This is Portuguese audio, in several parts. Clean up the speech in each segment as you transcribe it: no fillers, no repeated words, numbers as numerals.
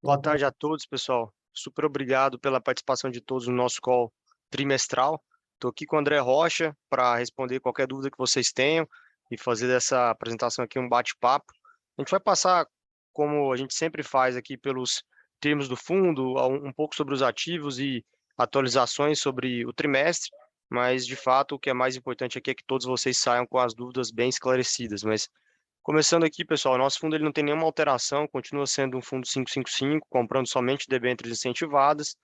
Boa tarde a todos, pessoal. Super obrigado pela participação de todos no nosso call trimestral. Estou aqui com o André Rocha para responder qualquer dúvida que vocês tenham e fazer dessa apresentação aqui um bate-papo. A gente vai passar, como a gente sempre faz aqui, pelos termos do fundo, um pouco sobre os ativos e atualizações sobre o trimestre, mas de fato o que é mais importante aqui é que todos vocês saiam com as dúvidas bem esclarecidas. Mas começando aqui, pessoal, nosso fundo ele não tem nenhuma alteração, continua sendo um fundo 555, comprando somente debêntures incentivadas,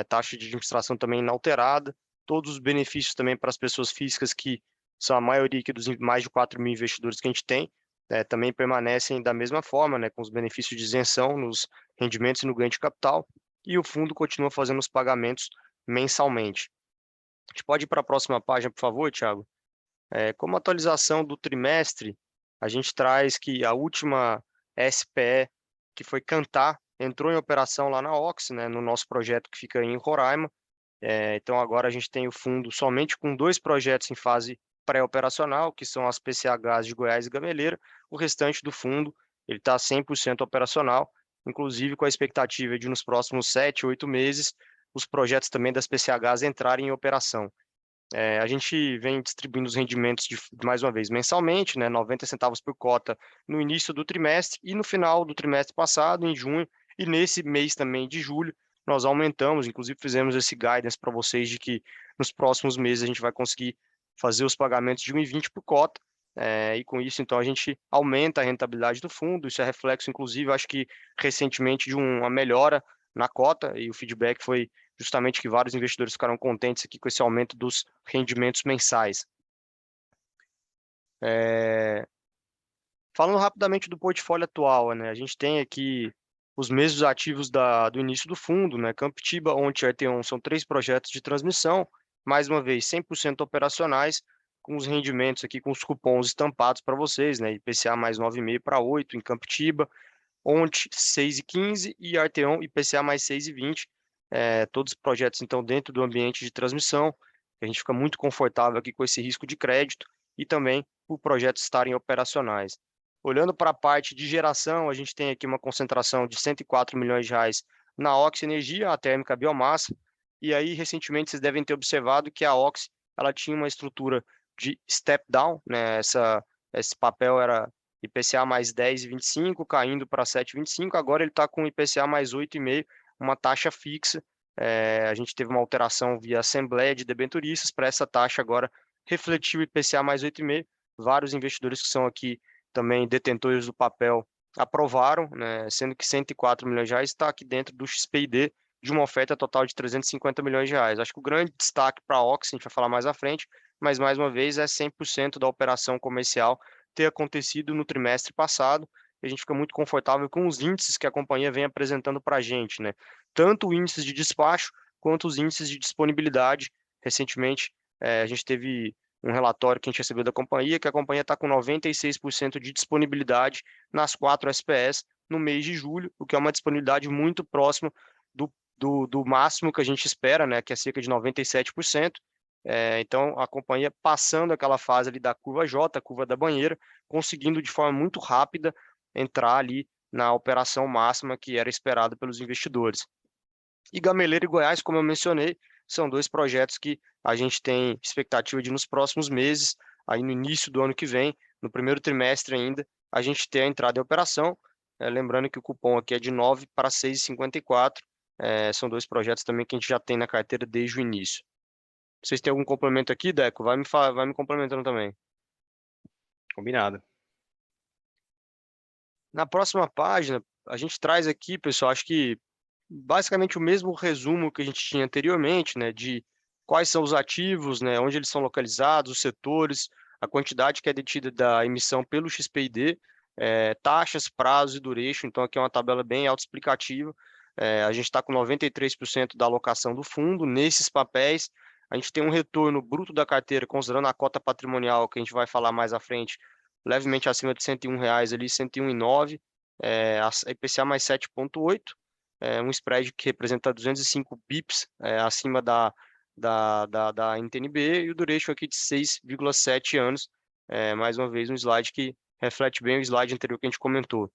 taxa de administração também inalterada, todos os benefícios também para as pessoas físicas, que são a maioria aqui dos mais de 4 mil investidores que a gente tem, também permanecem da mesma forma, né, com os benefícios de isenção nos rendimentos e no ganho de capital, e o fundo continua fazendo os pagamentos mensalmente. A gente pode ir para a próxima página, por favor, Thiago? Como atualização do trimestre, a gente traz que a última SPE, que foi Cantar, entrou em operação lá na Ox, né, no nosso projeto que fica em Roraima. Então agora a gente tem o fundo somente com dois projetos em fase pré-operacional, que são as PCHs de Goiás e Gameleira. O restante do fundo ele está 100% operacional, inclusive com a expectativa de nos próximos 7, 8 meses os projetos também das PCHs entrarem em operação. A gente vem distribuindo os rendimentos mais uma vez mensalmente, né, 90 centavos por cota no início do trimestre e no final do trimestre passado, em junho, e nesse mês também de julho, nós aumentamos, inclusive fizemos esse guidance para vocês de que nos próximos meses a gente vai conseguir fazer os pagamentos de 1,20 por cota, e com isso, então, a gente aumenta a rentabilidade do fundo. Isso é reflexo, inclusive, acho que recentemente, de uma melhora na cota, e o feedback foi justamente que vários investidores ficaram contentes aqui com esse aumento dos rendimentos mensais. É, Falando rapidamente do portfólio atual, né, a gente tem aqui os mesmos ativos do início do fundo, né, Campitiba, onde Arteon são 3 projetos de transmissão, mais uma vez 100% operacionais, com os rendimentos aqui, com os cupons estampados para vocês, né, IPCA mais 9,5 para 8 em Campitiba, ONT 6,15 e Arteon IPCA mais 6,20. Todos os projetos, então, dentro do ambiente de transmissão. A gente fica muito confortável aqui com esse risco de crédito e também por projetos estarem operacionais. Olhando para a parte de geração, a gente tem aqui uma concentração de 104 milhões de reais na Ox Energia, a térmica biomassa. E aí, recentemente, vocês devem ter observado que a Ox ela tinha uma estrutura de step down, né? Esse papel era IPCA mais 10,25, caindo para 7,25. Agora ele está com IPCA mais 8,5, uma taxa fixa. A gente teve uma alteração via Assembleia de Debenturistas para essa taxa agora refletir o IPCA mais 8,5. Vários investidores que são aqui também detentores do papel aprovaram, né, sendo que 104 milhões de reais está aqui dentro do XPID de uma oferta total de 350 milhões de reais. Acho que o grande destaque para a Ox, a gente vai falar mais à frente, mas mais uma vez é 100% da operação comercial ter acontecido no trimestre passado. E a gente fica muito confortável com os índices que a companhia vem apresentando para a gente, né? Tanto o índice de despacho quanto os índices de disponibilidade. Recentemente, a gente teve um relatório que a gente recebeu da companhia, que a companhia está com 96% de disponibilidade nas 4 SPS no mês de julho, o que é uma disponibilidade muito próxima do máximo que a gente espera, né, que é cerca de 97%. Então, a companhia passando aquela fase ali da curva J, a curva da banheira, conseguindo de forma muito rápida entrar ali na operação máxima que era esperada pelos investidores. E Gameleira e Goiás, como eu mencionei, são 2 projetos que a gente tem expectativa de nos próximos meses, aí no início do ano que vem, no primeiro trimestre ainda, a gente ter a entrada em operação. Lembrando que o cupom aqui é de 9 para 6,54. São 2 projetos também que a gente já tem na carteira desde o início. Vocês têm algum complemento aqui, Deco? Vai me complementando também. Combinado. Na próxima página, a gente traz aqui, pessoal, acho que basicamente o mesmo resumo que a gente tinha anteriormente, né, de quais são os ativos, né, onde eles são localizados, os setores, a quantidade que é detida da emissão pelo XPID, taxas, prazos e duration. Então, aqui é uma tabela bem autoexplicativa. A gente está com 93% da alocação do fundo nesses papéis. A gente tem um retorno bruto da carteira, considerando a cota patrimonial, que a gente vai falar mais à frente, levemente acima de R$ 101 ali, 101,9, a IPCA mais 7,8, um spread que representa 205 bips acima da NTNB, e o duration aqui de 6,7 anos, mais uma vez um slide que reflete bem o slide anterior que a gente comentou.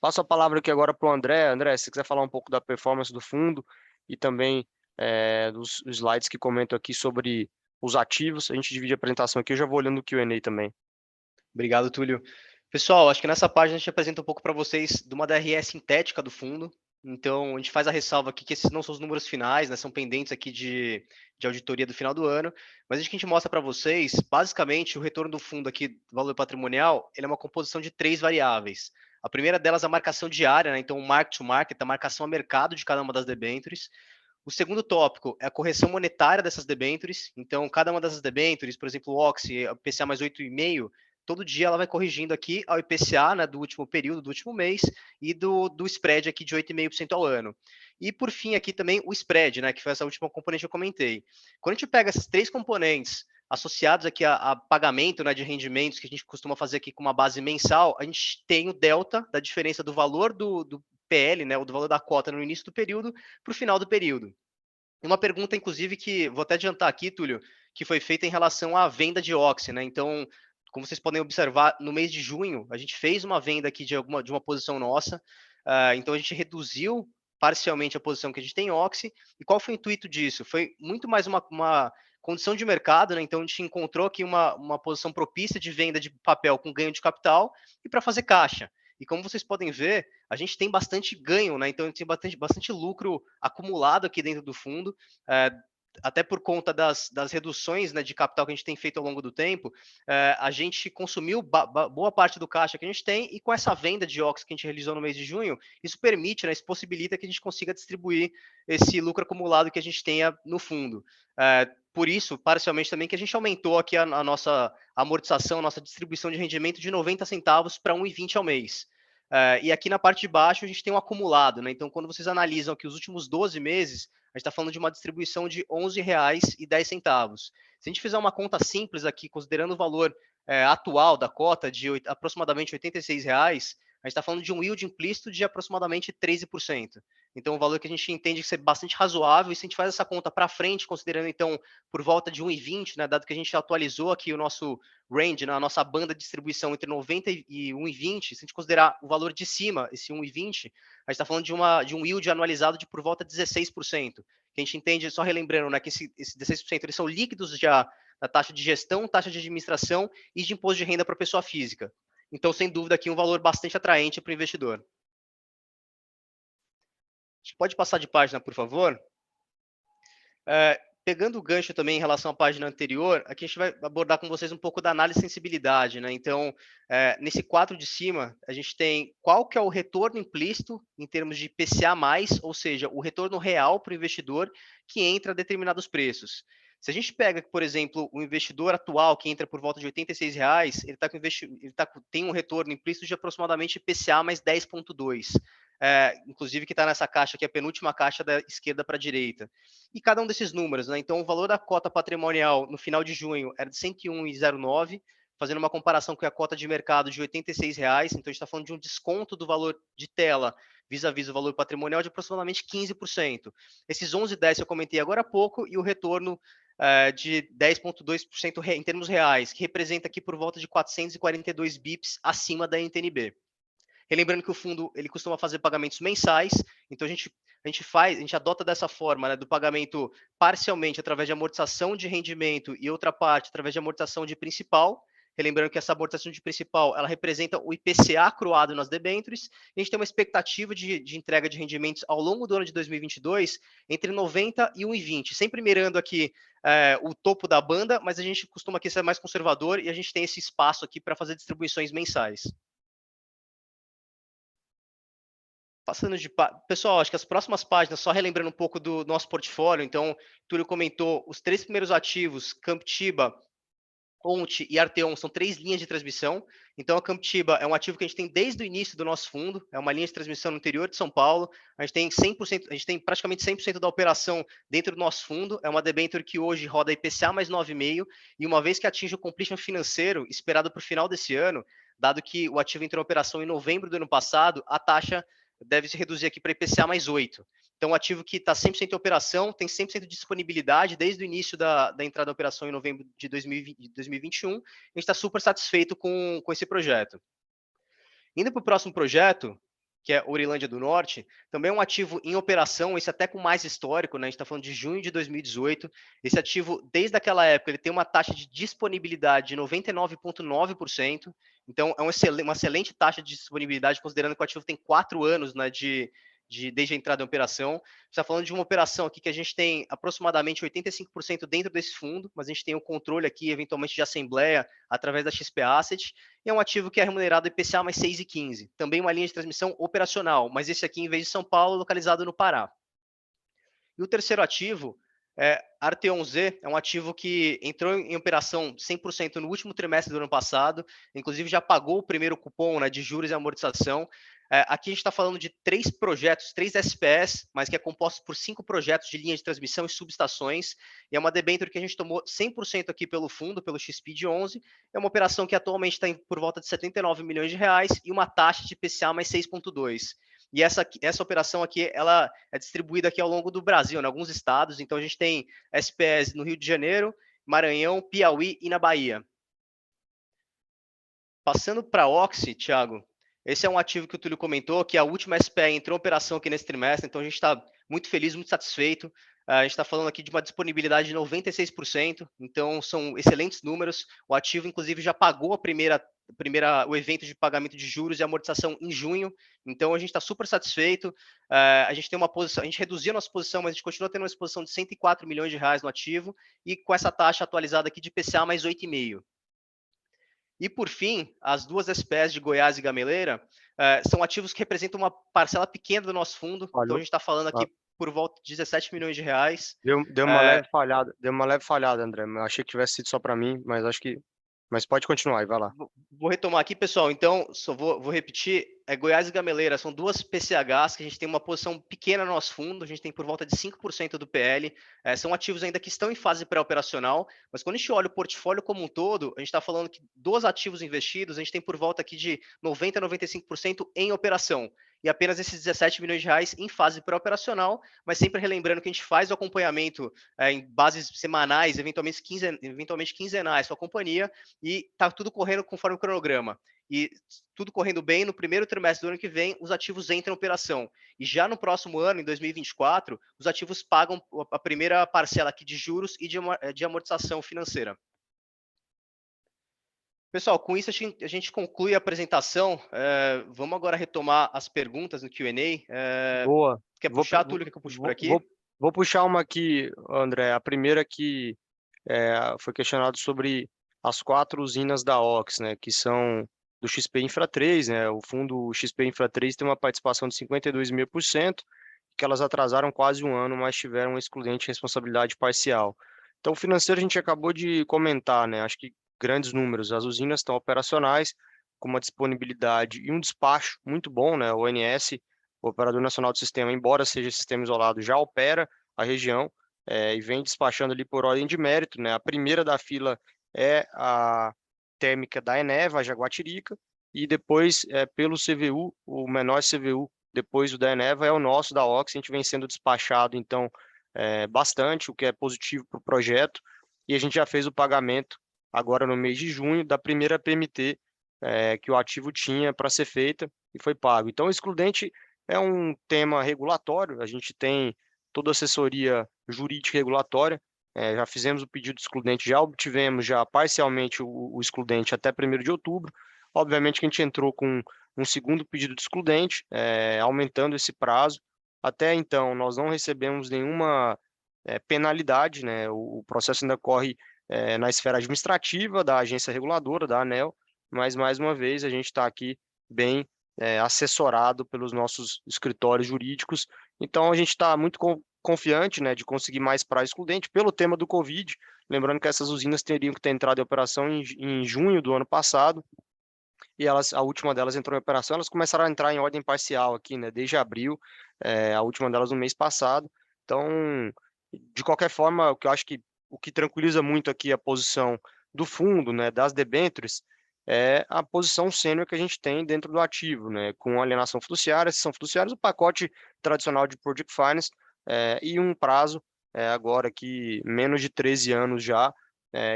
Passo a palavra aqui agora para o André. André, se você quiser falar um pouco da performance do fundo e também dos slides que comentam aqui sobre os ativos, a gente divide a apresentação aqui, eu já vou olhando o Q&A também. Obrigado, Túlio. Pessoal, acho que nessa página a gente apresenta um pouco para vocês de uma DRE sintética do fundo. Então, a gente faz a ressalva aqui que esses não são os números finais, né? São pendentes aqui de auditoria do final do ano. Mas a gente mostra para vocês, basicamente, o retorno do fundo aqui do valor patrimonial, ele é uma composição de 3 variáveis. A primeira delas é a marcação diária, né? Então, o mark to market, a marcação a mercado de cada uma das debêntures. O segundo tópico é a correção monetária dessas debêntures. Então, cada uma dessas debêntures, por exemplo, o Oxy, o IPCA mais 8,5, todo dia ela vai corrigindo aqui ao IPCA, né, do último período, do último mês, e do spread aqui de 8,5% ao ano. E, por fim, aqui também o spread, né, que foi essa última componente que eu comentei. Quando a gente pega essas 3 componentes associados aqui a pagamento, né, de rendimentos, que a gente costuma fazer aqui com uma base mensal, a gente tem o delta da diferença do valor do PL, né, ou do valor da cota no início do período para o final do período. Uma pergunta, inclusive, que vou até adiantar aqui, Túlio, que foi feita em relação à venda de Oxy, né? Então, como vocês podem observar, no mês de junho, a gente fez uma venda aqui de uma posição nossa, então a gente reduziu parcialmente a posição que a gente tem em Oxy. E qual foi o intuito disso? Foi muito mais uma condição de mercado, né? Então a gente encontrou aqui uma posição propícia de venda de papel com ganho de capital e para fazer caixa. E como vocês podem ver, a gente tem bastante ganho, né? Então a gente tem bastante lucro acumulado aqui dentro do fundo. Até por conta das reduções, né, de capital que a gente tem feito ao longo do tempo, a gente consumiu boa parte do caixa que a gente tem, e com essa venda de Ox que a gente realizou no mês de junho, isso permite, né, isso possibilita que a gente consiga distribuir esse lucro acumulado que a gente tenha no fundo. Por isso, parcialmente também, que a gente aumentou aqui a nossa amortização, a nossa distribuição de rendimento de 90 centavos para 1,20 ao mês. E aqui na parte de baixo a gente tem um acumulado, né? Então, quando vocês analisam que os últimos 12 meses, a gente está falando de uma distribuição de R$ 11,10. Se a gente fizer uma conta simples aqui, considerando o valor atual da cota de aproximadamente R$ 86, a gente está falando de um yield implícito de aproximadamente 13%. Então, um valor que a gente entende ser bastante razoável, e se a gente faz essa conta para frente, considerando então por volta de 1,20, né, dado que a gente atualizou aqui o nosso range, né, a nossa banda de distribuição entre 90 e 1,20, se a gente considerar o valor de cima, esse 1,20, a gente está falando de um yield anualizado de por volta de 16%. Que a gente entende, só relembrando, né, que esse 16% eles são líquidos já da taxa de gestão, taxa de administração e de imposto de renda para pessoa física. Então, sem dúvida, aqui um valor bastante atraente para o investidor. A gente pode passar de página, por favor? Pegando o gancho também em relação à página anterior, aqui a gente vai abordar com vocês um pouco da análise de sensibilidade, né? Então, nesse quadro de cima, a gente tem qual que é o retorno implícito em termos de IPCA+, ou seja, o retorno real para o investidor que entra a determinados preços. Se a gente pega, por exemplo, o investidor atual que entra por volta de R$ 86, tem um retorno implícito de aproximadamente IPCA mais 10,2. Inclusive que está nessa caixa aqui, a penúltima caixa da esquerda para a direita. E cada um desses números, né? Então, o valor da cota patrimonial no final de junho era de R$ 101,09, fazendo uma comparação com a cota de mercado de R$ 86. Então, a gente está falando de um desconto do valor de tela vis-à-vis o valor patrimonial de aproximadamente 15%. Esses 11,10 eu comentei agora há pouco, e o retorno de 10,2% em termos reais, que representa aqui por volta de 442 bips acima da NTNB. Relembrando que o fundo ele costuma fazer pagamentos mensais, então a gente adota dessa forma, né, do pagamento parcialmente através de amortização de rendimento e outra parte através de amortização de principal. Relembrando que essa amortização de principal ela representa o IPCA cruado nas debêntures. A gente tem uma expectativa de entrega de rendimentos ao longo do ano de 2022 entre 90 e 1,20, sempre mirando aqui o topo da banda, mas a gente costuma aqui ser mais conservador e a gente tem esse espaço aqui para fazer distribuições mensais. Passando de pessoal, acho que as próximas páginas, só relembrando um pouco do nosso portfólio. Então, Túlio comentou, os 3 primeiros ativos, Camptiba, Onte e Arteon, são 3 linhas de transmissão. Então, a Camptiba é um ativo que a gente tem desde o início do nosso fundo, é uma linha de transmissão no interior de São Paulo. A gente tem 100%, a gente tem praticamente 100% da operação dentro do nosso fundo. É uma debênture que hoje roda IPCA mais 9,5, e uma vez que atinge o completion financeiro esperado para o final desse ano, dado que o ativo entrou em operação em novembro do ano passado, a taxa deve se reduzir aqui para IPCA mais 8. Então, um ativo que está 100% em operação, tem 100% de disponibilidade desde o início da entrada da operação em novembro de 2021. A gente está super satisfeito com esse projeto. Indo para o próximo projeto, que é Orilândia do Norte, também é um ativo em operação, esse até com mais histórico, né? A gente está falando de junho de 2018. Esse ativo, desde aquela época, ele tem uma taxa de disponibilidade de 99,9%. Então, é uma excelente taxa de disponibilidade, considerando que o ativo tem 4 anos, né, desde a entrada em operação. Está falando de uma operação aqui que a gente tem aproximadamente 85% dentro desse fundo, mas a gente tem o controle aqui, eventualmente, de assembleia através da XP Asset, e é um ativo que é remunerado IPCA mais 6,15. Também uma linha de transmissão operacional, mas esse aqui, em vez de São Paulo, localizado no Pará. E o terceiro ativo é Arteon Z, é um ativo que entrou em operação 100% no último trimestre do ano passado, inclusive já pagou o primeiro cupom, né, de juros e amortização. Aqui a gente está falando de 3 projetos, 3 SPS, mas que é composto por 5 projetos de linha de transmissão e subestações, e é uma debênture que a gente tomou 100% aqui pelo fundo, pelo XPID 11, é uma operação que atualmente está por volta de 79 milhões de reais e uma taxa de IPCA mais 6,2. E essa operação aqui, ela é distribuída aqui ao longo do Brasil, em alguns estados. Então, a gente tem SPS no Rio de Janeiro, Maranhão, Piauí e na Bahia. Passando para a Oxy, Thiago, esse é um ativo que o Túlio comentou, que a última SPE entrou em operação aqui nesse trimestre, então a gente está muito feliz, muito satisfeito. A gente está falando aqui de uma disponibilidade de 96%, então são excelentes números. O ativo, inclusive, já pagou o evento de pagamento de juros e amortização em junho, então a gente está super satisfeito. A gente tem uma posição, a gente reduziu a nossa posição, mas a gente continua tendo uma exposição de 104 milhões de reais no ativo, e com essa taxa atualizada aqui de PCA mais 8,5%. E, por fim, as duas SPS de Goiás e Gameleira são ativos que representam uma parcela pequena do nosso fundo. Então, a Falhou. gente está falando Ah, aqui por volta de 17 milhões de reais. deu uma leve falhada, André. Eu achei que tivesse sido só para mim, mas acho que. Mas pode continuar e vai lá. Vou retomar aqui, pessoal. Então, só vou repetir. Goiás e Gameleira são duas PCHs que a gente tem uma posição pequena no nosso fundo. A gente tem por volta de 5% do PL. São ativos ainda que estão em fase pré-operacional. Mas quando a gente olha o portfólio como um todo, a gente está falando que dos ativos investidos, a gente tem por volta aqui de 90% a 95% em operação. E apenas esses 17 milhões de reais em fase pré-operacional, mas sempre relembrando que a gente faz o acompanhamento em bases semanais, eventualmente quinzenais com a companhia, e está tudo correndo conforme o cronograma. E tudo correndo bem, no primeiro trimestre do ano que vem, os ativos entram em operação. E já no próximo ano, em 2024, os ativos pagam a primeira parcela aqui de juros e de amortização financeira. Pessoal, com isso a gente conclui a apresentação. Vamos agora retomar as perguntas no Q&A. Boa. Quer Vou, puxar, Túlio? Quer que eu puxe por vou, aqui? vou, vou puxar uma aqui, André. A primeira que foi questionado sobre as 4 usinas da OX, né, que são do XP Infra 3, né, o fundo XP Infra 3 tem uma participação de 52,5%, que elas atrasaram quase um ano, mas tiveram um excludente de responsabilidade parcial. Então, o financeiro a gente acabou de comentar, né, acho que grandes números, as usinas estão operacionais, com uma disponibilidade e um despacho muito bom, né, o ONS, o Operador Nacional do Sistema, embora seja sistema isolado, já opera a região, e vem despachando ali por ordem de mérito, né? A primeira da fila é a térmica da Eneva, Jaguatirica, e depois, pelo CVU, o menor CVU, depois do da Eneva, é o nosso, da Ox, a gente vem sendo despachado, então, bastante, o que é positivo para o projeto, e a gente já fez o pagamento, agora no mês de junho, da primeira PMT que o ativo tinha para ser feita, e foi pago. Então, o excludente é um tema regulatório, a gente tem toda a assessoria jurídica e regulatória. Já fizemos o pedido de excludente, já obtivemos já parcialmente o excludente até 1º de outubro. Obviamente que a gente entrou com um segundo pedido de excludente, aumentando esse prazo. Até então, nós não recebemos nenhuma penalidade, né? O processo ainda corre na esfera administrativa da agência reguladora, da ANEEL, mas, mais uma vez, a gente está aqui bem assessorado pelos nossos escritórios jurídicos. Então, a gente está muito confiante, né, de conseguir mais prazo excludente pelo tema do Covid. Lembrando que essas usinas teriam que ter entrado em operação em junho do ano passado, e a última delas entrou em operação, elas começaram a entrar em ordem parcial aqui, né, desde abril, a última delas no mês passado. Então, de qualquer forma, o que tranquiliza muito aqui a posição do fundo, né, das debêntures, é a posição sênior que a gente tem dentro do ativo, né, com alienação fiduciária, sessão fiduciárias, o pacote tradicional de Project Finance, e um prazo, agora aqui, menos de 13 anos já,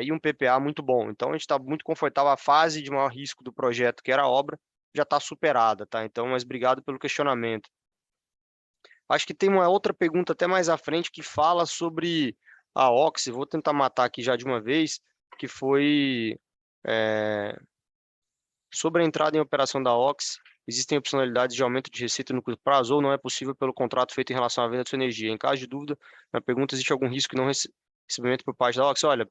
e um PPA muito bom. Então, a gente está muito confortável. A fase de maior risco do projeto, que era a obra, já está superada, tá? Então, mas obrigado pelo questionamento. Acho que tem uma outra pergunta até mais à frente que fala sobre a Oxy. Vou tentar matar aqui já de uma vez, que foi sobre a entrada em operação da Oxy. Existem opcionalidades de aumento de receita no curto prazo ou não é possível pelo contrato feito em relação à venda de sua energia? Em caso de dúvida, na pergunta, existe algum risco de não recebimento por parte da Oxy? Olha,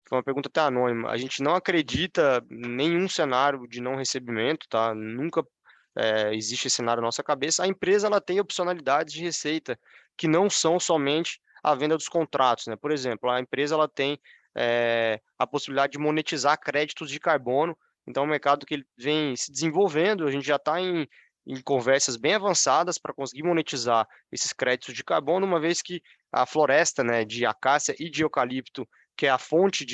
foi uma pergunta até anônima. A gente não acredita em nenhum cenário de não recebimento, tá? Nunca existe esse cenário na nossa cabeça. A empresa ela tem opcionalidades de receita que não são somente a venda dos contratos, né? Por exemplo, a empresa ela tem a possibilidade de monetizar créditos de carbono. Então, é um mercado que ele vem se desenvolvendo. A gente já está em conversas bem avançadas para conseguir monetizar esses créditos de carbono, uma vez que a floresta, né, de acácia e de eucalipto, que é a fonte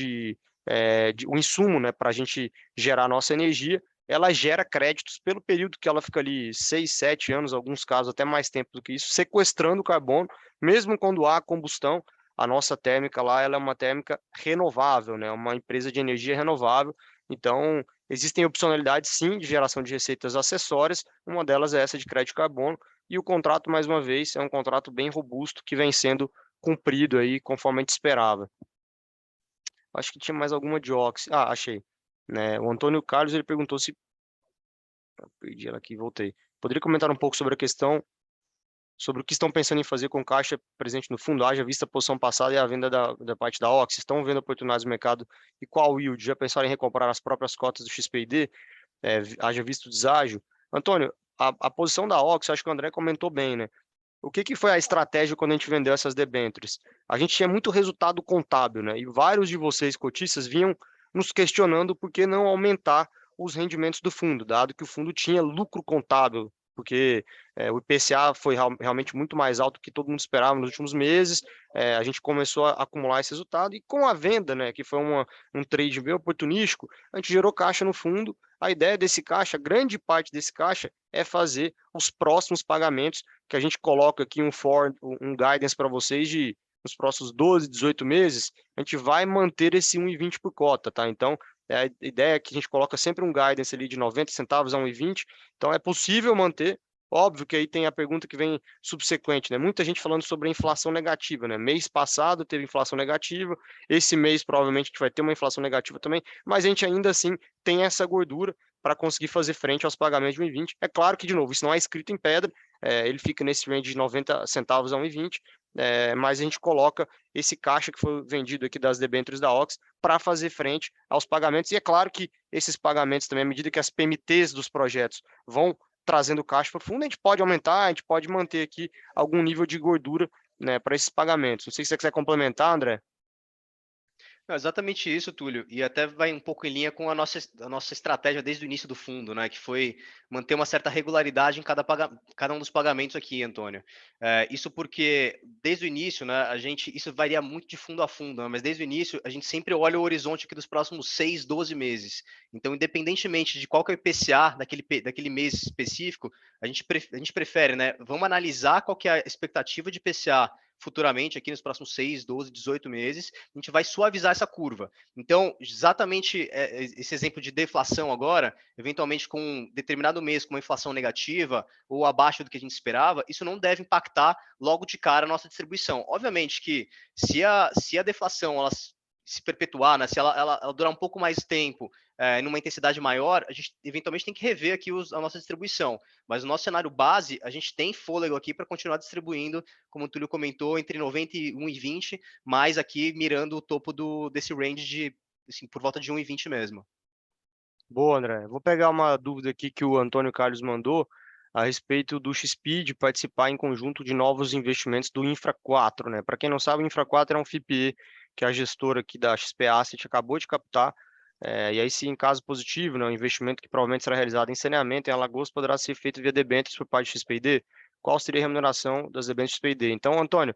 o insumo, né, para a gente gerar nossa energia, ela gera créditos pelo período que ela fica ali, 6, 7 anos, alguns casos até mais tempo do que isso, sequestrando o carbono, mesmo quando há combustão. A nossa térmica lá, ela é uma térmica renovável, né, uma empresa de energia renovável. Então, existem opcionalidades, sim, de geração de receitas acessórias, uma delas é essa de crédito de carbono, e o contrato, mais uma vez, é um contrato bem robusto que vem sendo cumprido aí conforme a gente esperava. Acho que tinha mais alguma de Oxy. Ah, achei. Né? O Antônio Carlos ele perguntou se. Perdi ela aqui, voltei. Poderia comentar um pouco sobre a questão, sobre o que estão pensando em fazer com caixa presente no fundo, haja vista a posição passada e a venda da parte da Oxy? Estão vendo oportunidades no mercado e qual yield? Já pensaram em recomprar as próprias cotas do XPID? Haja visto o deságio? Antônio, a posição da Oxy, acho que o André comentou bem, né? O que foi a estratégia quando a gente vendeu essas debêntures? A gente tinha muito resultado contábil, né? E vários de vocês, cotistas, vinham nos questionando por que não aumentar os rendimentos do fundo, dado que o fundo tinha lucro contábil, porque o IPCA foi realmente muito mais alto do que todo mundo esperava nos últimos meses. A gente começou a acumular esse resultado e com a venda, né, que foi um trade bem oportunístico, a gente gerou caixa no fundo. A ideia desse caixa, grande parte desse caixa, é fazer os próximos pagamentos que a gente coloca aqui um guidance para vocês de nos próximos 12, 18 meses, a gente vai manter esse 1,20 por cota, tá? Então, a ideia é que a gente coloca sempre um guidance ali de 90 centavos a 1,20, então é possível manter. Óbvio que aí tem a pergunta que vem subsequente, né? Muita gente falando sobre a inflação negativa, né? Mês passado teve inflação negativa, esse mês provavelmente a gente vai ter uma inflação negativa também, mas a gente ainda assim tem essa gordura para conseguir fazer frente aos pagamentos de 1,20. É claro que, de novo, isso não é escrito em pedra, ele fica nesse range de 90 centavos a 1,20, mas a gente coloca esse caixa que foi vendido aqui das debêntures da Ox para fazer frente aos pagamentos. E é claro que esses pagamentos também, à medida que as PMTs dos projetos vão trazendo caixa para o fundo, a gente pode aumentar, a gente pode manter aqui algum nível de gordura, né, para esses pagamentos. Não sei se você quiser complementar, André. Não, exatamente isso, Túlio, e até vai um pouco em linha com a nossa estratégia desde o início do fundo, né, que foi manter uma certa regularidade em cada um dos pagamentos aqui, Antônio. Isso porque, desde o início, né, isso varia muito de fundo a fundo, né, mas desde o início, a gente sempre olha o horizonte aqui dos próximos 6, 12 meses. Então, independentemente de qual que é o IPCA daquele mês específico, a gente prefere, né, vamos analisar qual que é a expectativa de IPCA futuramente, aqui nos próximos 6, 12, 18 meses, a gente vai suavizar essa curva. Então, exatamente esse exemplo de deflação agora, eventualmente com um determinado mês com uma inflação negativa ou abaixo do que a gente esperava, isso não deve impactar logo de cara a nossa distribuição. Obviamente que se a deflação ela se perpetuar, né, se ela durar um pouco mais tempo, numa intensidade maior, a gente eventualmente tem que rever aqui a nossa distribuição. Mas no nosso cenário base, a gente tem fôlego aqui para continuar distribuindo, como o Túlio comentou, entre 91 e 20, mas aqui mirando o topo desse range de, assim, por volta de 1,20 mesmo. Boa, André. Vou pegar uma dúvida aqui que o Antônio Carlos mandou a respeito do XP participar em conjunto de novos investimentos do Infra 4, né? Para quem não sabe, o Infra 4 é um FIPE que a gestora aqui da XP Asset acabou de captar. E aí, se em caso positivo, né, um investimento que provavelmente será realizado em saneamento em Alagoas poderá ser feito via debêntures por parte do XPID. Qual seria a remuneração das debêntures do XPID? Então, Antônio,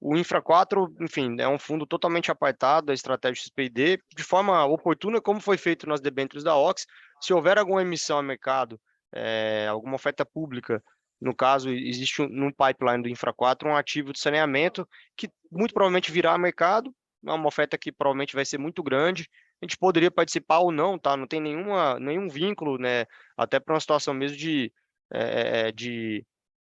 o Infra 4, enfim, é um fundo totalmente apartado da estratégia do XPID, de forma oportuna, como foi feito nas debêntures da Ox. Se houver alguma emissão a mercado, alguma oferta pública, no caso, existe no pipeline do Infra 4 um ativo de saneamento que muito provavelmente virá a mercado, é uma oferta que provavelmente vai ser muito grande, a gente poderia participar ou não, tá? Não tem nenhum vínculo, né? Até para uma situação mesmo de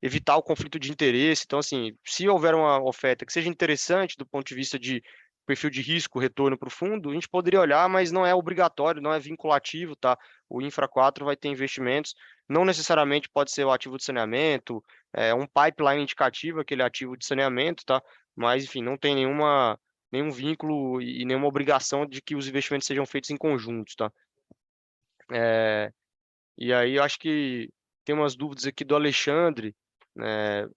evitar o conflito de interesse. Então, assim, se houver uma oferta que seja interessante do ponto de vista de perfil de risco, retorno para o fundo, a gente poderia olhar, mas não é obrigatório, não é vinculativo, tá? O Infra 4 vai ter investimentos, não necessariamente pode ser o ativo de saneamento, um pipeline indicativo, aquele ativo de saneamento, tá? Mas, enfim, não tem nenhum vínculo e nenhuma obrigação de que os investimentos sejam feitos em conjunto, tá? É, e aí eu acho que tem umas dúvidas aqui do Alexandre, né?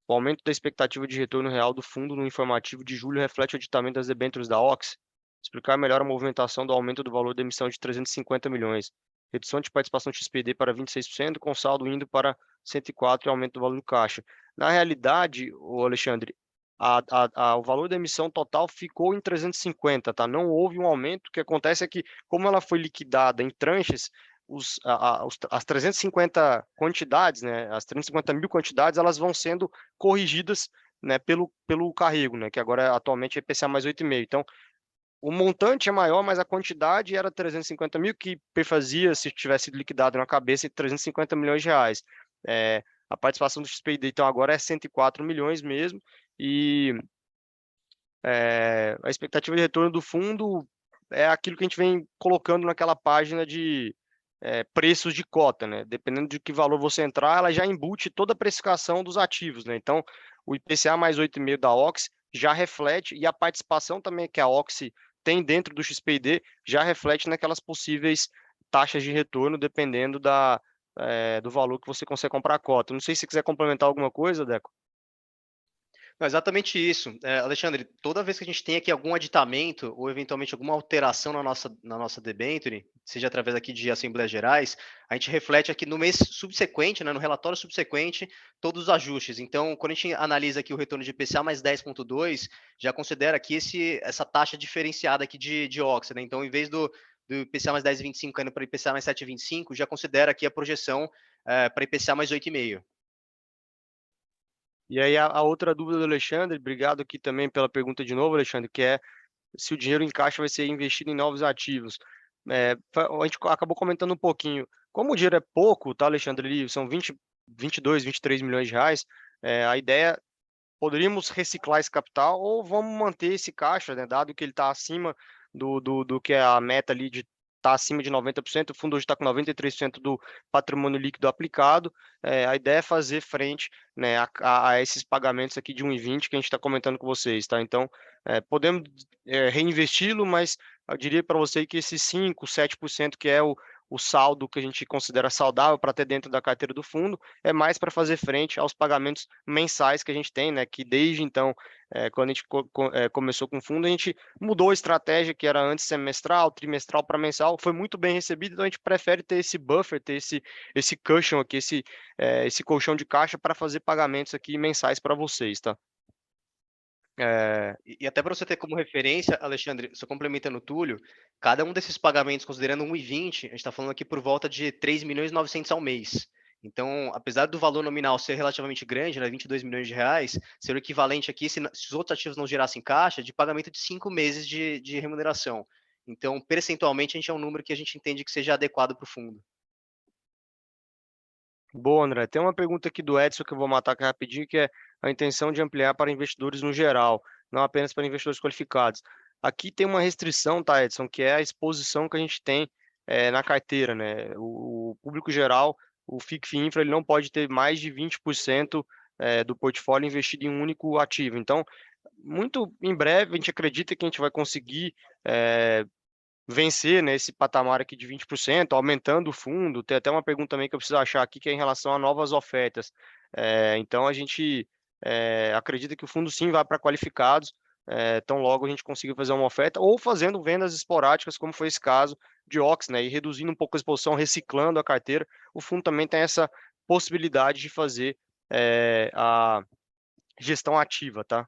O aumento da expectativa de retorno real do fundo no informativo de julho reflete o aditamento das debêntures da Oxy. Explicar melhor a movimentação do aumento do valor da emissão de 350 milhões. Redução de participação XPD para 26%, com saldo indo para 104 e aumento do valor do caixa. Na realidade, o Alexandre, o valor da emissão total ficou em 350, tá? Não houve um aumento. O que acontece é que, como ela foi liquidada em tranches, as 350 quantidades, né, as 350 mil quantidades, elas vão sendo corrigidas, né, pelo carrego, né, que agora atualmente é IPCA mais 8,5. Então, o montante é maior, mas a quantidade era 350 mil, que perfazia, se tivesse sido liquidado na cabeça, 350 milhões de reais. A participação do XPID, então, agora é 104 milhões mesmo, e a expectativa de retorno do fundo é aquilo que a gente vem colocando naquela página de preços de cota, né? Dependendo de que valor você entrar, ela já embute toda a precificação dos ativos, né? Então, o IPCA mais 8,5 da Oxy já reflete, e a participação também que a Oxy tem dentro do XPID já reflete naquelas possíveis taxas de retorno, dependendo do valor que você consegue comprar a cota. Não sei se você quiser complementar alguma coisa, Deco. Não, exatamente isso. Alexandre, toda vez que a gente tem aqui algum aditamento ou eventualmente alguma alteração na nossa debenture, seja através aqui de Assembleias Gerais, a gente reflete aqui no mês subsequente, né, no relatório subsequente, todos os ajustes. Então, quando a gente analisa aqui o retorno de IPCA mais 10,2, já considera aqui essa taxa diferenciada aqui de OXA, né? Então, em vez do IPCA mais 10,25 indo para IPCA mais 7,25, já considera aqui a projeção para IPCA mais 8,5. E aí a outra dúvida do Alexandre, obrigado aqui também pela pergunta de novo, Alexandre, que é se o dinheiro em caixa vai ser investido em novos ativos. A gente acabou comentando um pouquinho. Como o dinheiro é pouco, tá, Alexandre? São 22, 23 milhões de reais. A ideia, poderíamos reciclar esse capital ou vamos manter esse caixa, né, dado que ele está acima do que é a meta ali de estar acima de 90%, o fundo hoje está com 93% do patrimônio líquido aplicado. A ideia é fazer frente, né, a esses pagamentos aqui de 1,20 que a gente está comentando com vocês, tá? Então, podemos reinvesti-lo, mas eu diria para você que esses 5, 7% que é o saldo que a gente considera saudável para ter dentro da carteira do fundo, é mais para fazer frente aos pagamentos mensais que a gente tem, né? Que desde então, quando a gente começou com o fundo, a gente mudou a estratégia que era antes semestral, trimestral para mensal, foi muito bem recebido, então a gente prefere ter esse buffer, ter esse cushion aqui, esse colchão de caixa para fazer pagamentos aqui mensais para vocês, tá? E até para você ter como referência, Alexandre, só complementando o Túlio, cada um desses pagamentos, considerando 1,20, a gente está falando aqui por volta de 3 milhões e 900 ao mês. Então, apesar do valor nominal ser relativamente grande, né, 22 milhões de reais, ser o equivalente aqui, se os outros ativos não gerassem caixa, de pagamento de 5 meses de remuneração. Então, percentualmente, a gente é um número que a gente entende que seja adequado para o fundo. Boa, André. Tem uma pergunta aqui do Edson que eu vou matar aqui rapidinho, que é a intenção de ampliar para investidores no geral, não apenas para investidores qualificados. Aqui tem uma restrição, tá, Edson, que é a exposição que a gente tem na carteira, né? O público geral, o FICF Infra, ele não pode ter mais de 20% do portfólio investido em um único ativo. Então, muito em breve, a gente acredita que a gente vai conseguir vencer, né, esse patamar aqui de 20%, aumentando o fundo. Tem até uma pergunta também que eu preciso achar aqui, que é em relação a novas ofertas. Então, a gente acredita que o fundo sim vai para qualificados, tão logo a gente consiga fazer uma oferta, ou fazendo vendas esporádicas, como foi esse caso de Ox, né, e reduzindo um pouco a exposição, reciclando a carteira. O fundo também tem essa possibilidade de fazer a gestão ativa, tá?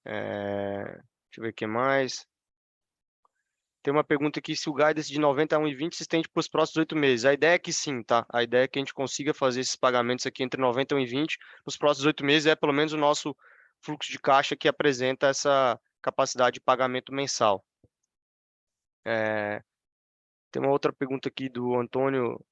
Deixa eu ver o que mais. Tem uma pergunta aqui, se o guidance de 90 a 1,20 se estende para os próximos 8 meses. A ideia é que sim, tá? A ideia é que a gente consiga fazer esses pagamentos aqui entre 90 e 1,20 nos próximos 8 meses. É pelo menos o nosso fluxo de caixa que apresenta essa capacidade de pagamento mensal. Tem uma outra pergunta aqui do Antônio.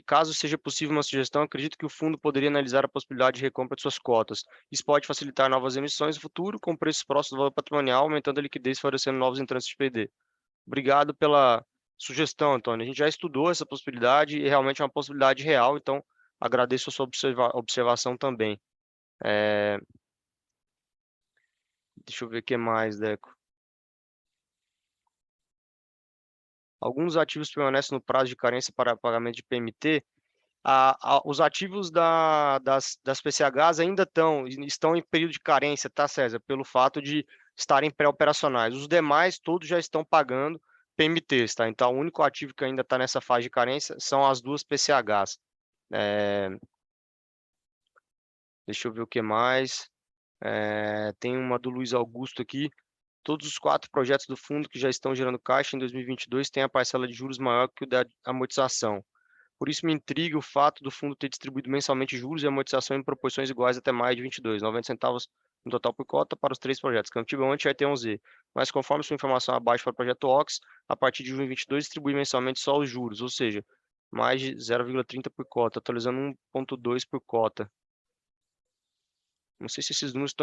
Caso seja possível uma sugestão, acredito que o fundo poderia analisar a possibilidade de recompra de suas cotas. Isso pode facilitar novas emissões no futuro, com preços próximos do valor patrimonial, aumentando a liquidez e favorecendo novos entrantes de PD. Obrigado pela sugestão, Antônio. A gente já estudou essa possibilidade e realmente é uma possibilidade real, então agradeço a sua observação também. Deixa eu ver o que mais, Deco. Alguns ativos permanecem no prazo de carência para pagamento de PMT. Os ativos das PCHs ainda estão em período de carência, tá, César? Pelo fato de estarem pré-operacionais. Os demais, todos já estão pagando PMTs, tá? Então, o único ativo que ainda está nessa fase de carência são as duas PCHs. Deixa eu ver o que mais. Tem uma do Luiz Augusto aqui. Todos os 4 projetos do fundo que já estão gerando caixa em 2022 têm a parcela de juros maior que o da amortização. Por isso me intriga o fato do fundo ter distribuído mensalmente juros e amortização em proporções iguais até maio de 22, 90 centavos no total por cota para os 3 projetos, Camptiba One e RT1Z. Mas conforme sua informação abaixo para o projeto OX, a partir de junho de 22 distribui mensalmente só os juros, ou seja, mais de 0,30 por cota, atualizando 1,2 por cota. Não sei se esses números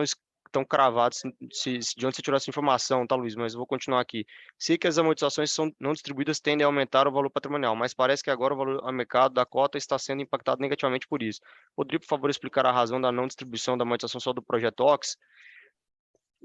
estão cravados, de onde você tirou essa informação, tá, Luiz? Mas eu vou continuar aqui. Sei que as amortizações não distribuídas tendem a aumentar o valor patrimonial, mas parece que agora o valor a mercado da cota está sendo impactado negativamente por isso. Poderia, por favor, explicar a razão da não distribuição da amortização só do projeto OX?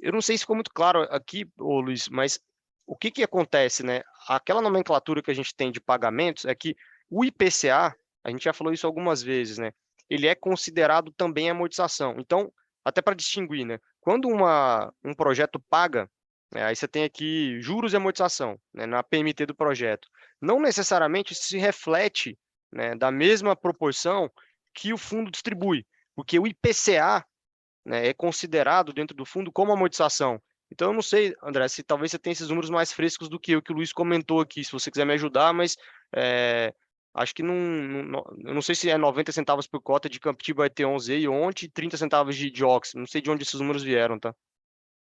Eu não sei se ficou muito claro aqui, ô, Luiz, mas o que acontece, né? Aquela nomenclatura que a gente tem de pagamentos é que o IPCA, a gente já falou isso algumas vezes, né? Ele é considerado também amortização. Então, até para distinguir, né? Quando um projeto paga, né, aí você tem aqui juros e amortização, né, na PMT do projeto. Não necessariamente isso se reflete, né, da mesma proporção que o fundo distribui, porque o IPCA, né, é considerado dentro do fundo como amortização. Então, eu não sei, André, se talvez você tenha esses números mais frescos do que o Luiz comentou aqui, se você quiser me ajudar, mas acho que eu não sei se é 90 centavos por cota de Camptiba ET11 e ontem 30 centavos de Ox. Não sei de onde esses números vieram, tá?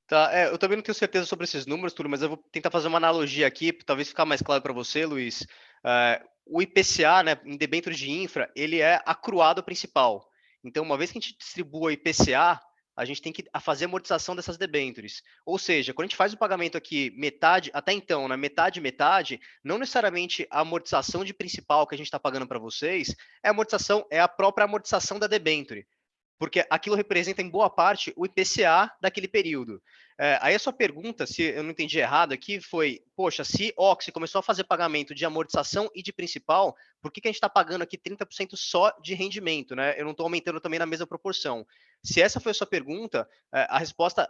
Tá, eu também não tenho certeza sobre esses números, Túlio, mas eu vou tentar fazer uma analogia aqui, talvez ficar mais claro para você, Luiz. O IPCA, né, em debêntures de infra, ele é acruado principal. Então, uma vez que a gente distribua o IPCA, a gente tem que fazer a amortização dessas debêntures. Ou seja, quando a gente faz o pagamento aqui metade, até então, né, metade, não necessariamente a amortização de principal que a gente está pagando para vocês é a própria amortização da debênture, porque aquilo representa em boa parte o IPCA daquele período. Aí a sua pergunta, se eu não entendi errado aqui, foi, poxa, se Oxy começou a fazer pagamento de amortização e de principal, por que a gente está pagando aqui 30% só de rendimento, né? Eu não estou aumentando também na mesma proporção. Se essa foi a sua pergunta, a resposta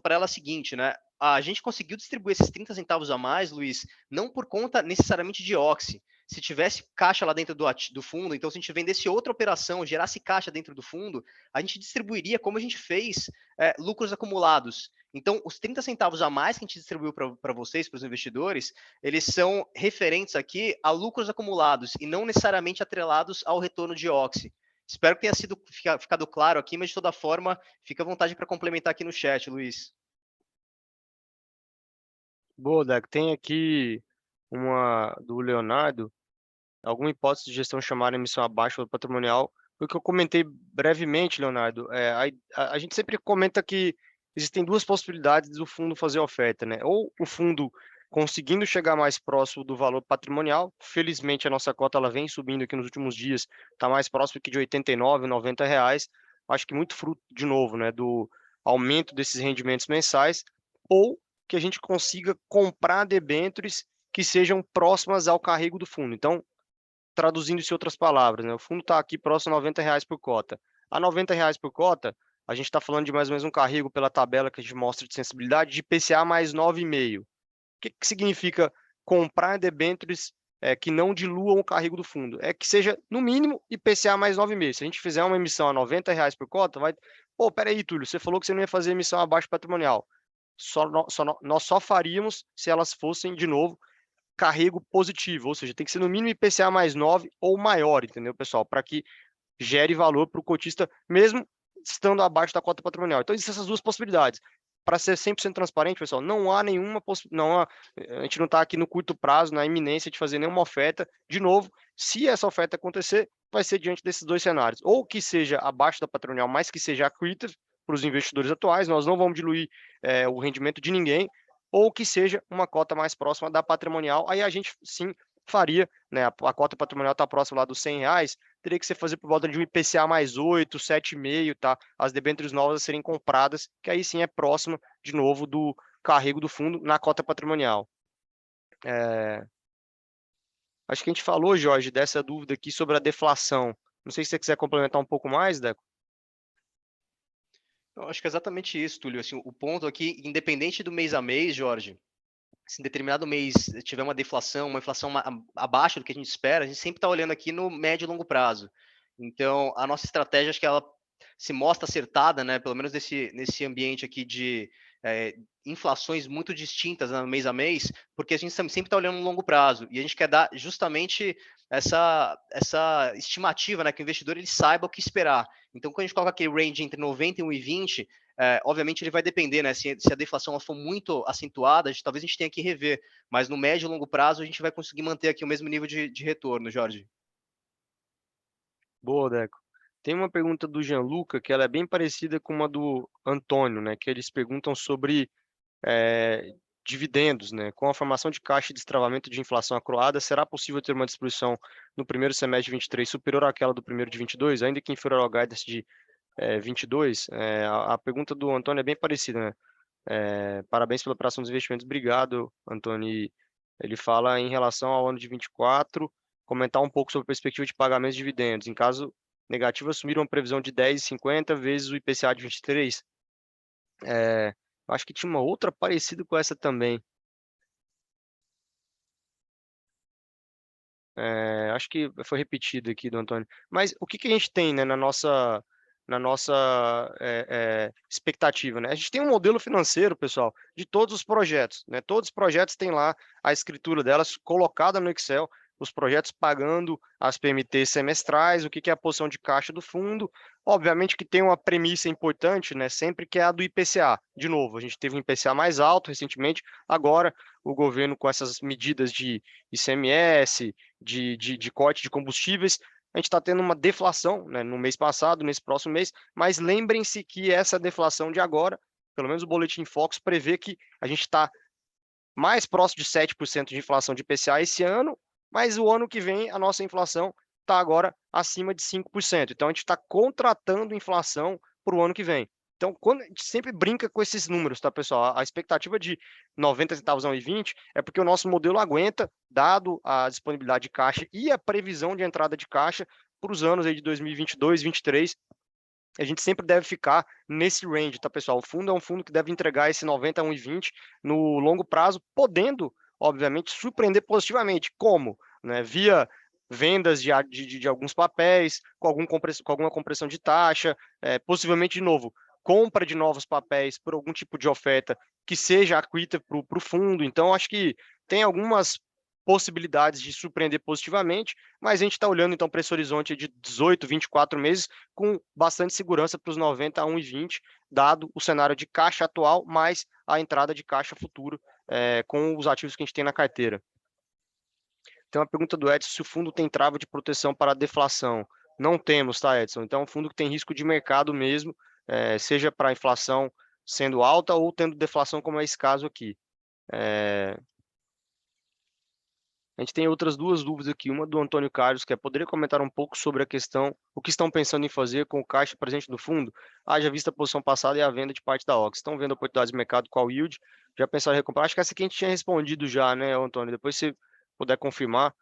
para ela é a seguinte, né? A gente conseguiu distribuir esses 30 centavos a mais, Luiz, não por conta necessariamente de Oxy. Se tivesse caixa lá dentro do fundo, então se a gente vendesse outra operação, gerasse caixa dentro do fundo, a gente distribuiria como a gente fez lucros acumulados. Então, os 30 centavos a mais que a gente distribuiu para vocês, para os investidores, eles são referentes aqui a lucros acumulados e não necessariamente atrelados ao retorno de Oxy. Espero que tenha ficado claro aqui, mas de toda forma, fica à vontade para complementar aqui no chat, Luiz. Boa, Deco. Tem aqui uma do Leonardo. Alguma hipótese de gestão chamar a emissão abaixo do patrimonial? Foi o que eu comentei brevemente, Leonardo. A gente sempre comenta que existem duas possibilidades do fundo fazer oferta, né? Ou o fundo conseguindo chegar mais próximo do valor patrimonial. Felizmente, a nossa cota ela vem subindo aqui nos últimos dias, está mais próximo que de 89, 90 reais. Acho que muito fruto, de novo, né, do aumento desses rendimentos mensais. Ou que a gente consiga comprar debêntures que sejam próximas ao carrego do fundo. Então, traduzindo isso em outras palavras, né? O fundo está aqui próximo a 90 reais por cota. A 90 reais por cota, a gente está falando de mais ou menos um carrego pela tabela que a gente mostra de sensibilidade de IPCA mais 9,5. O que significa comprar debêntures que não diluam o carrego do fundo? É que seja, no mínimo, IPCA mais 9,5. Se a gente fizer uma emissão a 90 reais por cota, vai... Pô, peraí, Túlio, você falou que você não ia fazer emissão abaixo patrimonial. Nós só faríamos se elas fossem, de novo, carrego positivo, ou seja, tem que ser no mínimo IPCA mais 9 ou maior, entendeu, pessoal? Para que gere valor para o cotista, mesmo estando abaixo da cota patrimonial. Então, existem essas duas possibilidades. para ser 100% transparente, pessoal, não há nenhuma possibilidade, a gente não está aqui no curto prazo, na iminência de fazer nenhuma oferta. De novo, se essa oferta acontecer, vai ser diante desses dois cenários, ou que seja abaixo da patrimonial, mas que seja accretive para os investidores atuais, nós não vamos diluir o rendimento de ninguém, ou que seja uma cota mais próxima da patrimonial, aí a gente sim faria, né, a cota patrimonial está próxima lá dos R$ 100, teria que ser fazer por volta de um IPCA mais 8, 7,5, tá? As debêntures novas a serem compradas, que aí sim é próximo, de novo, do carrego do fundo na cota patrimonial. Acho que a gente falou, Jorge, dessa dúvida aqui sobre a deflação. Não sei se você quiser complementar um pouco mais, Deco. Eu acho que é exatamente isso, Túlio. Assim, o ponto aqui, independente do mês a mês, Jorge, se em determinado mês tiver uma deflação, uma inflação abaixo do que a gente espera, a gente sempre está olhando aqui no médio e longo prazo. Então, a nossa estratégia, acho que ela se mostra acertada, né? Pelo menos nesse ambiente aqui de inflações muito distintas, né, mês a mês, porque a gente sempre está olhando no longo prazo e a gente quer dar justamente essa estimativa, né, que o investidor ele saiba o que esperar. Então, quando a gente coloca aquele range entre 90 e 1,20, obviamente ele vai depender, né? Se a deflação for muito acentuada, talvez a gente tenha que rever, mas no médio e longo prazo a gente vai conseguir manter aqui o mesmo nível de retorno, Jorge. Boa, Deco. Tem uma pergunta do Gianluca, que ela é bem parecida com uma do Antônio, né? Que eles perguntam sobre dividendos, né? Com a formação de caixa e destravamento de inflação acroada, será possível ter uma distribuição no primeiro semestre de 23 superior àquela do primeiro de 22, ainda que inferior ao guidance de 22? A pergunta do Antônio é bem parecida, né? Parabéns pela operação dos investimentos. Obrigado, Antônio. E ele fala em relação ao ano de 24, comentar um pouco sobre a perspectiva de pagamentos de dividendos. Em caso negativo, assumir uma previsão de 10,50 vezes o IPCA de 23. Acho que tinha uma outra parecida com essa também. Acho que foi repetido aqui do Antônio. Mas o que que a gente tem, né, na nossa expectativa, né? A gente tem um modelo financeiro, pessoal, de todos os projetos, né? Todos os projetos têm lá a escritura delas colocada no Excel, os projetos pagando as PMTs semestrais, o que que é a posição de caixa do fundo. Obviamente que tem uma premissa importante, né? Sempre que é a do IPCA. De novo, a gente teve um IPCA mais alto recentemente, agora o governo com essas medidas de ICMS, de corte de combustíveis, a gente está tendo uma deflação, né, no mês passado, nesse próximo mês, mas lembrem-se que essa deflação de agora, pelo menos o Boletim Focus, prevê que a gente está mais próximo de 7% de inflação de IPCA esse ano, mas o ano que vem a nossa inflação está agora acima de 5%. Então a gente está contratando inflação para o ano que vem. Então, quando a gente sempre brinca com esses números, tá, pessoal? A expectativa de 90 centavos a 1,20 é porque o nosso modelo aguenta, dado a disponibilidade de caixa e a previsão de entrada de caixa para os anos aí de 2022, 2023. A gente sempre deve ficar nesse range, tá, pessoal? O fundo é um fundo que deve entregar esse 90 a 1,20 no longo prazo, podendo, obviamente, surpreender positivamente. Como? Né? Via vendas de alguns papéis, com alguma compressão de taxa, possivelmente, de novo, compra de novos papéis por algum tipo de oferta que seja accretive para o fundo. Então, acho que tem algumas possibilidades de surpreender positivamente, mas a gente está olhando então para esse horizonte de 18, 24 meses com bastante segurança para os 90 a 1,20, dado o cenário de caixa atual, mais a entrada de caixa futuro com os ativos que a gente tem na carteira. Tem uma pergunta do Edson, se o fundo tem trava de proteção para a deflação. Não temos, tá, Edson? Então, é um fundo que tem risco de mercado mesmo, seja para a inflação sendo alta ou tendo deflação, como é esse caso aqui. A gente tem outras duas dúvidas aqui. Uma do Antônio Carlos, que poderia comentar um pouco sobre a questão, o que estão pensando em fazer com o caixa presente do fundo, haja vista a posição passada e a venda de parte da Ox. Estão vendo oportunidades de mercado, qual yield? Já pensaram em recomprar? Acho que essa aqui a gente tinha respondido já, né, Antônio? Depois se puder confirmar.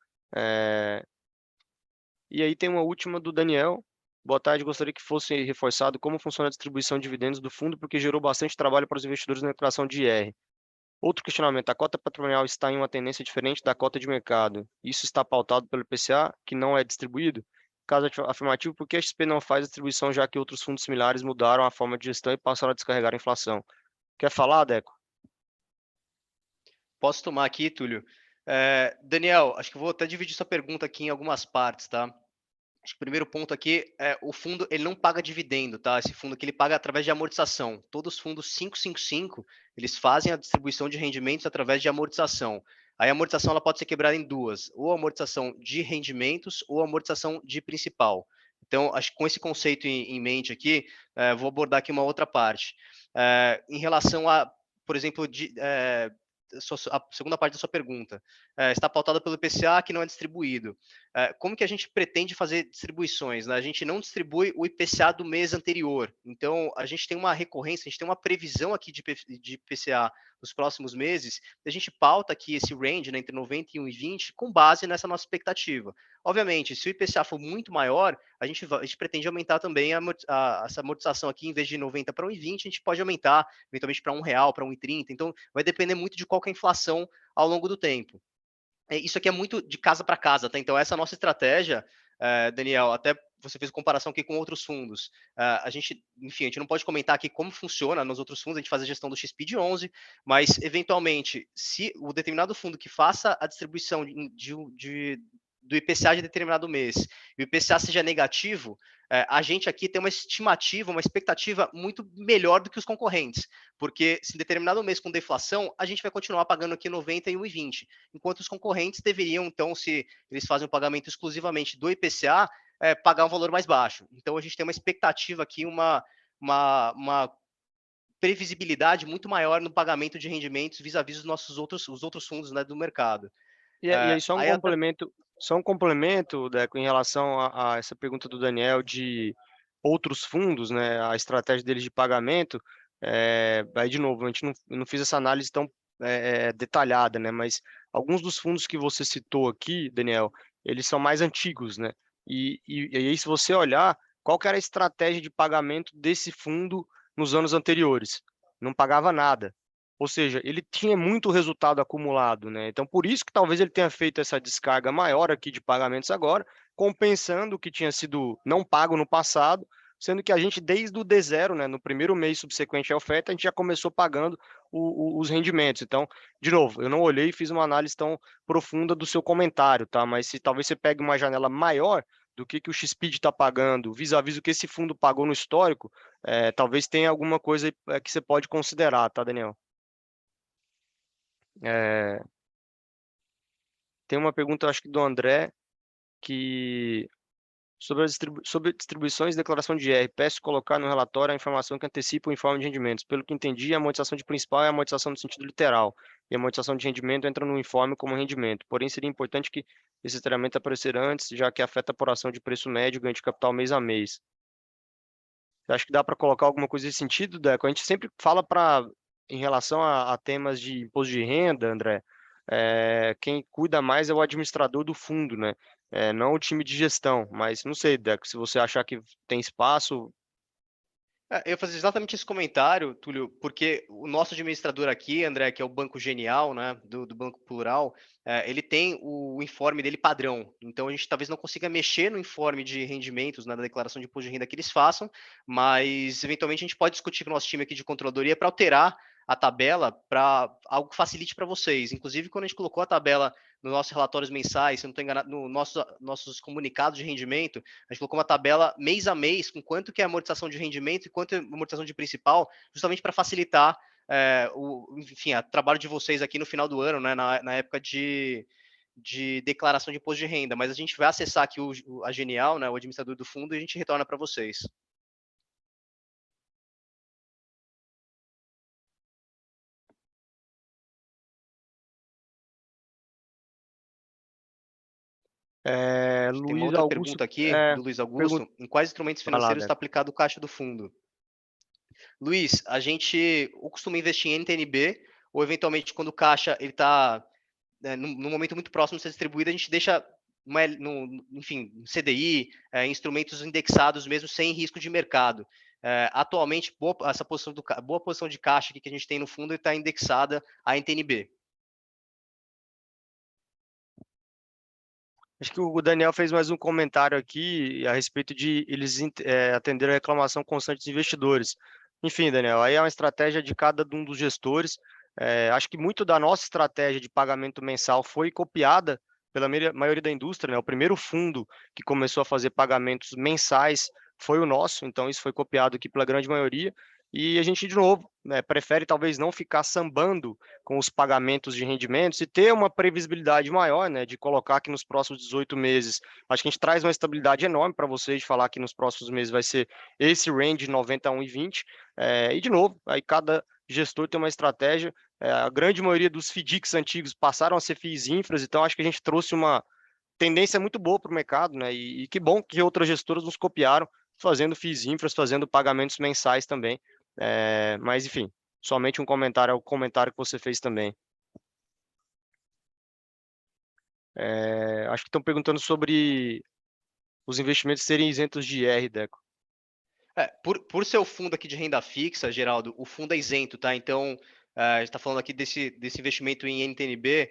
E aí tem uma última do Daniel. Boa tarde, gostaria que fosse reforçado como funciona a distribuição de dividendos do fundo, porque gerou bastante trabalho para os investidores na criação de IR. Outro questionamento: a cota patrimonial está em uma tendência diferente da cota de mercado. Isso está pautado pelo IPCA, que não é distribuído? Caso afirmativo, por que a XP não faz a distribuição, já que outros fundos similares mudaram a forma de gestão e passaram a descarregar a inflação? Quer falar, Deco? Posso tomar aqui, Túlio? Daniel, acho que eu vou até dividir sua pergunta aqui em algumas partes, tá? Acho que o primeiro ponto aqui é o fundo ele não paga dividendo, tá? Esse fundo aqui ele paga através de amortização. Todos os fundos 555, eles fazem a distribuição de rendimentos através de amortização. Aí a amortização ela pode ser quebrada em duas, ou amortização de rendimentos ou amortização de principal. Então, acho que com esse conceito em mente aqui, vou abordar aqui uma outra parte. Em relação a, por exemplo, a segunda parte da sua pergunta, está pautada pelo IPCA que não é distribuído. Como que a gente pretende fazer distribuições? Né? A gente não distribui o IPCA do mês anterior. Então, a gente tem uma recorrência, a gente tem uma previsão aqui de IPCA nos próximos meses, a gente pauta aqui esse range, né, entre 90 e 1,20 com base nessa nossa expectativa. Obviamente, se o IPCA for muito maior, a gente pretende aumentar também essa amortização aqui, em vez de 90 para 1,20, a gente pode aumentar eventualmente para R$ 1, para 1,30. Então, vai depender muito de qual que é a inflação ao longo do tempo. Isso aqui é muito de casa para casa, tá? Então, essa nossa estratégia, Daniel, até você fez comparação aqui com outros fundos. A gente, enfim, a gente não pode comentar aqui como funciona nos outros fundos, a gente faz a gestão do XP 11, mas, eventualmente, se o determinado fundo que faça a distribuição do IPCA de determinado mês e o IPCA seja negativo, a gente aqui tem uma estimativa, uma expectativa muito melhor do que os concorrentes, porque se em determinado mês com deflação, a gente vai continuar pagando aqui 90 e 1,20, enquanto os concorrentes deveriam, então, se eles fazem o pagamento exclusivamente do IPCA, pagar um valor mais baixo. Então, a gente tem uma expectativa aqui, uma previsibilidade muito maior no pagamento de rendimentos vis-à-vis os outros fundos, né, do mercado. E aí Aí até só um complemento, Deco, em relação a essa pergunta do Daniel de outros fundos, né, a estratégia deles de pagamento, aí de novo, a gente não fiz essa análise tão detalhada, né, mas alguns dos fundos que você citou aqui, Daniel, eles são mais antigos, né, e aí se você olhar, qual que era a estratégia de pagamento desse fundo nos anos anteriores? Não pagava nada. Ou seja, ele tinha muito resultado acumulado, né? Então, por isso que talvez ele tenha feito essa descarga maior aqui de pagamentos agora, compensando o que tinha sido não pago no passado, sendo que a gente, desde o D0, né, no primeiro mês subsequente à oferta, a gente já começou pagando os rendimentos. Então, de novo, eu não olhei e fiz uma análise tão profunda do seu comentário, tá? Mas se talvez você pegue uma janela maior do que o XPID está pagando, vis-à-vis o que esse fundo pagou no histórico, talvez tenha alguma coisa que você pode considerar, tá, Daniel? É, tem uma pergunta, acho que do André, que sobre distribuições e declaração de IR, peço colocar no relatório a informação que antecipa o informe de rendimentos. Pelo que entendi, a amortização de principal é a amortização no sentido literal, e a amortização de rendimento entra no informe como rendimento. Porém, seria importante que esse detalhamento aparecer antes, já que afeta a apuração de preço médio e ganho de capital mês a mês. Você acha que dá para colocar alguma coisa nesse sentido, Deco? A gente sempre fala em relação a temas de imposto de renda, André, quem cuida mais é o administrador do fundo, né? Não o time de gestão, mas não sei, Deco, se você achar que tem espaço. Eu ia fazer exatamente esse comentário, Túlio, porque o nosso administrador aqui, André, que é o Banco Genial, né, do Banco Plural, ele tem o informe dele padrão. Então, a gente talvez não consiga mexer no informe de rendimentos, né, na declaração de imposto de renda que eles façam, mas, eventualmente, a gente pode discutir com o nosso time aqui de controladoria para alterar a tabela para algo que facilite para vocês. Inclusive, quando a gente colocou a tabela nos nossos relatórios mensais, se eu não estou enganado, nos nossos comunicados de rendimento, a gente colocou uma tabela mês a mês com quanto que é a amortização de rendimento e quanto é a amortização de principal, justamente para facilitar enfim, o trabalho de vocês aqui no final do ano, né, na época de declaração de imposto de renda. Mas a gente vai acessar aqui a Genial, né, o administrador do fundo, e a gente retorna para vocês. Tem uma Luiz outra Augusto, pergunta aqui, do Luiz pergunta, Augusto. Em quais instrumentos vai lá, financeiros está Deco. aplicado o caixa do fundo? Luiz, a gente costuma investir em NTNB, ou eventualmente quando o caixa ele está num momento muito próximo de ser distribuído, a gente deixa, enfim, CDI, instrumentos indexados mesmo sem risco de mercado. Atualmente, boa posição de caixa que a gente tem no fundo está indexada à NTNB. Acho que o Daniel fez mais um comentário aqui a respeito de eles atenderem a reclamação constante dos investidores. Enfim, Daniel, aí é uma estratégia de cada um dos gestores. Acho que muito da nossa estratégia de pagamento mensal foi copiada pela maioria da indústria, né? O primeiro fundo que começou a fazer pagamentos mensais foi o nosso, então isso foi copiado aqui pela grande maioria. E a gente, de novo, né, prefere talvez não ficar sambando com os pagamentos de rendimentos e ter uma previsibilidade maior, né, de colocar que nos próximos 18 meses, acho que a gente traz uma estabilidade enorme para vocês, de falar que nos próximos meses vai ser esse range de 91 e 20, e de novo, aí cada gestor tem uma estratégia, a grande maioria dos FDICs antigos passaram a ser FIIs infras, então acho que a gente trouxe uma tendência muito boa para o mercado, né, e que bom que outras gestoras nos copiaram, fazendo FIIs infras, fazendo pagamentos mensais também, mas, enfim, somente um comentário ao comentário que você fez também. Acho que estão perguntando sobre os investimentos serem isentos de IR, Deco. Por ser o fundo aqui de renda fixa, Geraldo, o fundo é isento, tá? Então, a gente está falando aqui desse investimento em NTNB,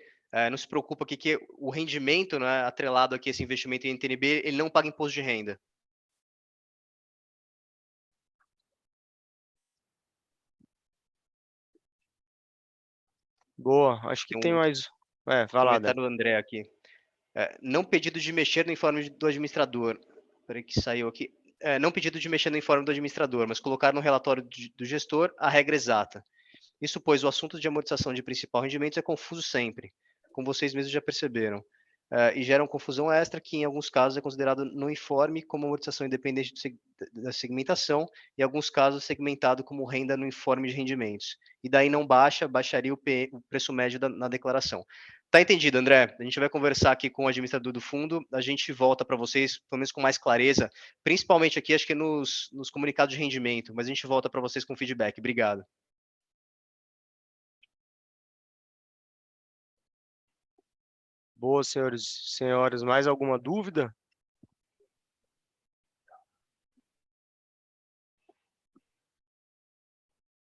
não se preocupa aqui que o rendimento, né, atrelado aqui a esse investimento em NTNB, ele não paga imposto de renda. Boa, acho que Tem tem um mais. Vai lá, Deco. comentário do André aqui. Não pedido de mexer no informe do administrador. Peraí que saiu aqui. Não pedido de mexer no informe do administrador, mas colocar no relatório do gestor a regra exata. Isso pois o assunto de amortização de principal rendimento é confuso sempre, como vocês mesmos já perceberam, e gera uma confusão extra que em alguns casos é considerado no informe como amortização independente da segmentação e em alguns casos segmentado como renda no informe de rendimentos. E daí não baixaria o preço médio na declaração. Tá entendido, André? A gente vai conversar aqui com o administrador do fundo, a gente volta para vocês, pelo menos com mais clareza, principalmente aqui, acho que nos comunicados de rendimento, mas a gente volta para vocês com feedback. Obrigado. Boa, senhores e senhoras. Mais alguma dúvida?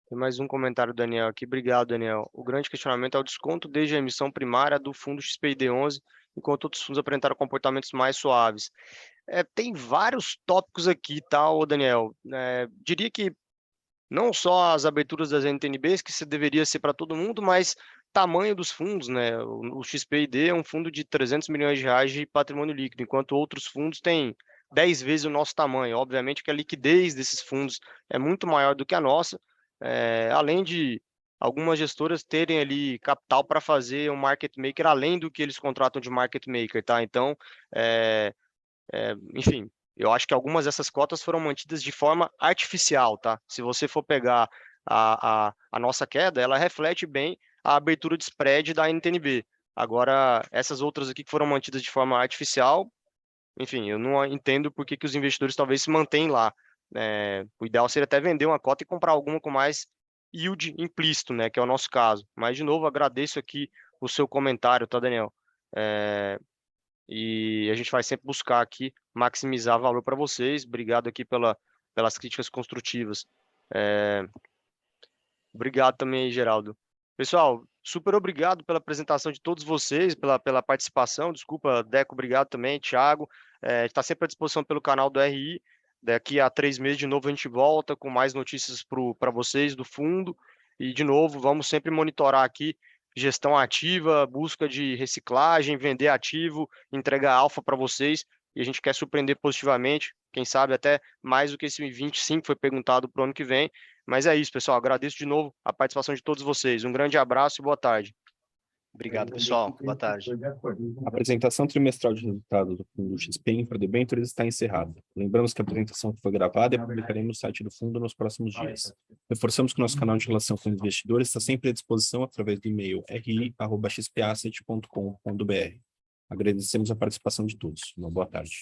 Tem mais um comentário do Daniel aqui. Obrigado, Daniel. O grande questionamento é o desconto desde a emissão primária do fundo XPID11, enquanto outros fundos apresentaram comportamentos mais suaves. Tem vários tópicos aqui, tá, ô Daniel? Diria que não só as aberturas das NTNBs, que isso deveria ser para todo mundo, mas tamanho dos fundos, né? O XPID é um fundo de 300 milhões de reais de patrimônio líquido, enquanto outros fundos têm 10 vezes o nosso tamanho. Obviamente que a liquidez desses fundos é muito maior do que a nossa, além de algumas gestoras terem ali capital para fazer um market maker além do que eles contratam de market maker, tá? Então, enfim, eu acho que algumas dessas cotas foram mantidas de forma artificial, tá? Se você for pegar a nossa queda, ela reflete bem a abertura de spread da NTNB. Agora, essas outras aqui que foram mantidas de forma artificial, enfim, eu não entendo por que os investidores talvez se mantêm lá. O ideal seria até vender uma cota e comprar alguma com mais yield implícito, né? Que é o nosso caso. Mas, de novo, agradeço aqui o seu comentário, tá, Daniel? E a gente vai sempre buscar aqui maximizar valor para vocês. Obrigado aqui pelas críticas construtivas. Obrigado também, Geraldo. Pessoal, super obrigado pela apresentação de todos vocês, pela participação. Desculpa, Deco, obrigado também, Thiago. Está sempre à disposição pelo canal do RI. Daqui a 3 meses, de novo, a gente volta com mais notícias para vocês do fundo. E, de novo, vamos sempre monitorar aqui gestão ativa, busca de reciclagem, vender ativo, entregar alfa para vocês. E a gente quer surpreender positivamente, quem sabe até mais do que esse 25 foi perguntado para o ano que vem. Mas é isso, pessoal. Agradeço de novo a participação de todos vocês. Um grande abraço e boa tarde. Obrigado, pessoal. Boa tarde. A apresentação trimestral de resultados do Fundo XP Infra Debêntures está encerrada. Lembramos que a apresentação foi gravada e publicaremos no site do fundo nos próximos dias. Reforçamos que o nosso canal de relação com os investidores está sempre à disposição através do e-mail ri@xpasset.com.br. Agradecemos a participação de todos. Uma boa tarde.